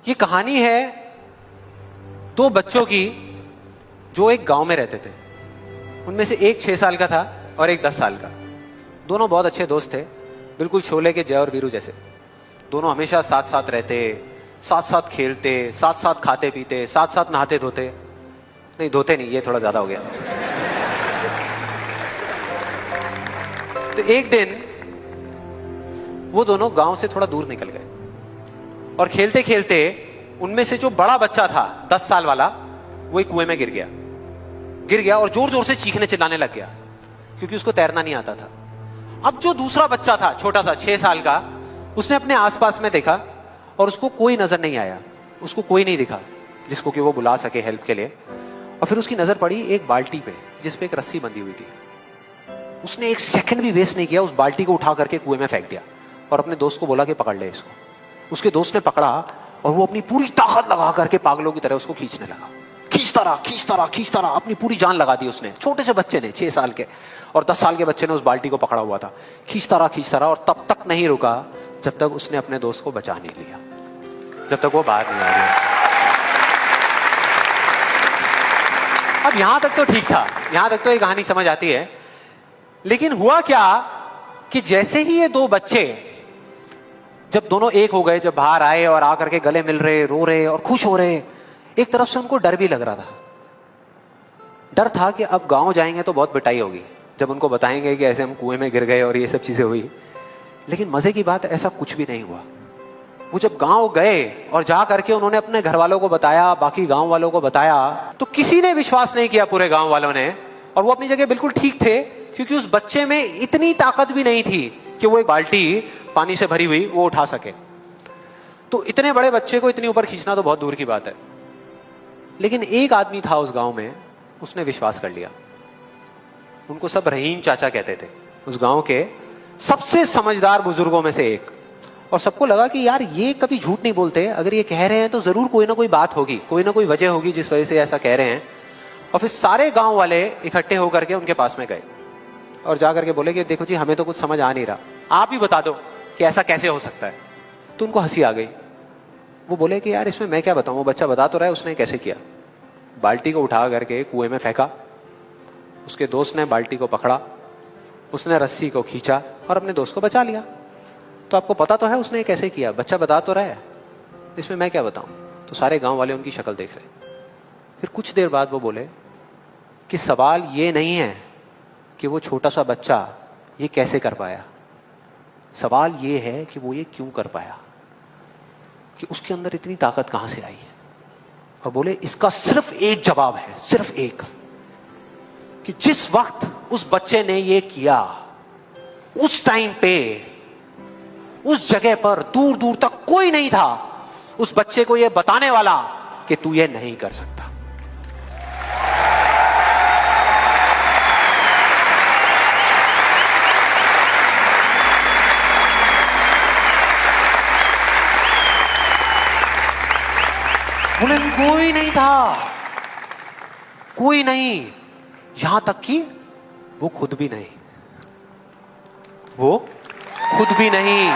ये कहानी है दो बच्चों की जो एक गांव में रहते थे। उनमें से एक 6 साल का था और एक 10 साल का। दोनों बहुत अच्छे दोस्त थे, बिल्कुल शोले के जय और वीरू जैसे। दोनों हमेशा साथ साथ रहते, साथ साथ खेलते, साथ साथ खाते पीते, साथ साथ नहाते धोते। नहीं धोते नहीं, ये थोड़ा ज्यादा हो गया। तो एक दिन वो दोनों गांव से थोड़ा दूर निकल गए और खेलते खेलते उनमें से जो बड़ा बच्चा था 10 साल वाला, वो एक कुएं में गिर गया और जोर जोर से चीखने चिल्लाने लग गया क्योंकि उसको तैरना नहीं आता था। अब जो दूसरा बच्चा था, छोटा सा 6 साल का, उसने अपने आसपास में देखा और उसको कोई नजर नहीं आया, उसको कोई नहीं दिखा जिसको कि वो बुला सके हेल्प के लिए। और फिर उसकी नजर पड़ी एक बाल्टी पे जिसपे एक रस्सी बंधी हुई थी। उसने एक सेकंड भी वेस्ट नहीं किया, उस बाल्टी को उठा करके कुएं में फेंक दिया और अपने दोस्त को बोला कि पकड़ ले इसको। उसके दोस्त ने पकड़ा और वो अपनी पूरी ताकत लगा करके पागलों की तरह उसको खींचने लगा। खींचता रहा, अपनी पूरी जान लगा दी उसने। छोटे से बच्चे ने, 6 साल के और 10 साल के बच्चे ने उस बाल्टी को पकड़ा हुआ था। खींचता रहा और तब तक नहीं रुका जब तक उसने अपने दोस्त को बचा नहीं लिया, जब तक वो बाहर नहीं आ गया। अब यहां तक तो ठीक था, यहां तक तो ये कहानी समझ आती है। लेकिन हुआ क्या कि जैसे ही ये दो बच्चे, जब दोनों एक हो गए, जब बाहर आए और आकर के गले मिल रहे, रो रहे और खुश हो रहे, एक तरफ से उनको डर भी लग रहा था। डर था कि अब गांव जाएंगे तो बहुत पिटाई होगी जब उनको बताएंगे कि ऐसे हम कुएं में गिर गए और ये सब चीजें हुई। लेकिन मजे की बात, ऐसा कुछ भी नहीं हुआ। वो जब गांव गए और जा करके उन्होंने अपने घर वालों को बताया, बाकी गांव वालों को बताया, तो किसी ने विश्वास नहीं किया, पूरे गांव वालों ने। और वो अपनी जगह बिल्कुल ठीक थे क्योंकि उस बच्चे में इतनी ताकत भी नहीं थी कि वो एक बाल्टी पानी से भरी हुई वो उठा सके। तो इतने बड़े बच्चे को इतनी ऊपर खींचना तो बहुत दूर की बात है। लेकिन एक आदमी था उस गांव में, उसने विश्वास कर लिया। उनको सब रहीम चाचा कहते थे, उस गांव के सबसे समझदार बुजुर्गों में से एक। और सबको लगा कि यार ये कभी झूठ नहीं बोलते, अगर ये कह रहे हैं तो जरूर कोई ना कोई बात होगी, कोई ना कोई वजह होगी जिस वजह से ऐसा कह रहे हैं। और फिर सारे गांव वाले इकट्ठे होकर के उनके पास में गए और जाकर के बोले कि देखो जी, हमें तो कुछ समझ आ नहीं रहा, आप ही बता दो कि ऐसा कैसे हो सकता है। तो उनको हंसी आ गई। वो बोले कि यार इसमें मैं क्या बताऊं, वो बच्चा बता तो रहा है उसने कैसे किया। बाल्टी को उठा करके कुएं में फेंका, उसके दोस्त ने बाल्टी को पकड़ा, उसने रस्सी को खींचा और अपने दोस्त को बचा लिया। तो आपको पता तो है उसने कैसे किया, बच्चा बता तो रहा है, इसमें मैं क्या बताऊं। तो सारे गांव वाले उनकी शक्ल देख रहे। फिर कुछ देर बाद वो बोले कि सवाल ये नहीं है कि वो छोटा सा बच्चा ये कैसे कर पाया, सवाल ये है कि वो ये क्यों कर पाया, कि उसके अंदर इतनी ताकत कहां से आई है। और बोले इसका सिर्फ एक जवाब है, सिर्फ एक, कि जिस वक्त उस बच्चे ने ये किया, उस टाइम पे उस जगह पर दूर दूर तक कोई नहीं था उस बच्चे को ये बताने वाला कि तू ये नहीं कर सकता। बोले कोई नहीं था, कोई नहीं, यहां तक कि वो खुद भी नहीं, वो खुद भी नहीं।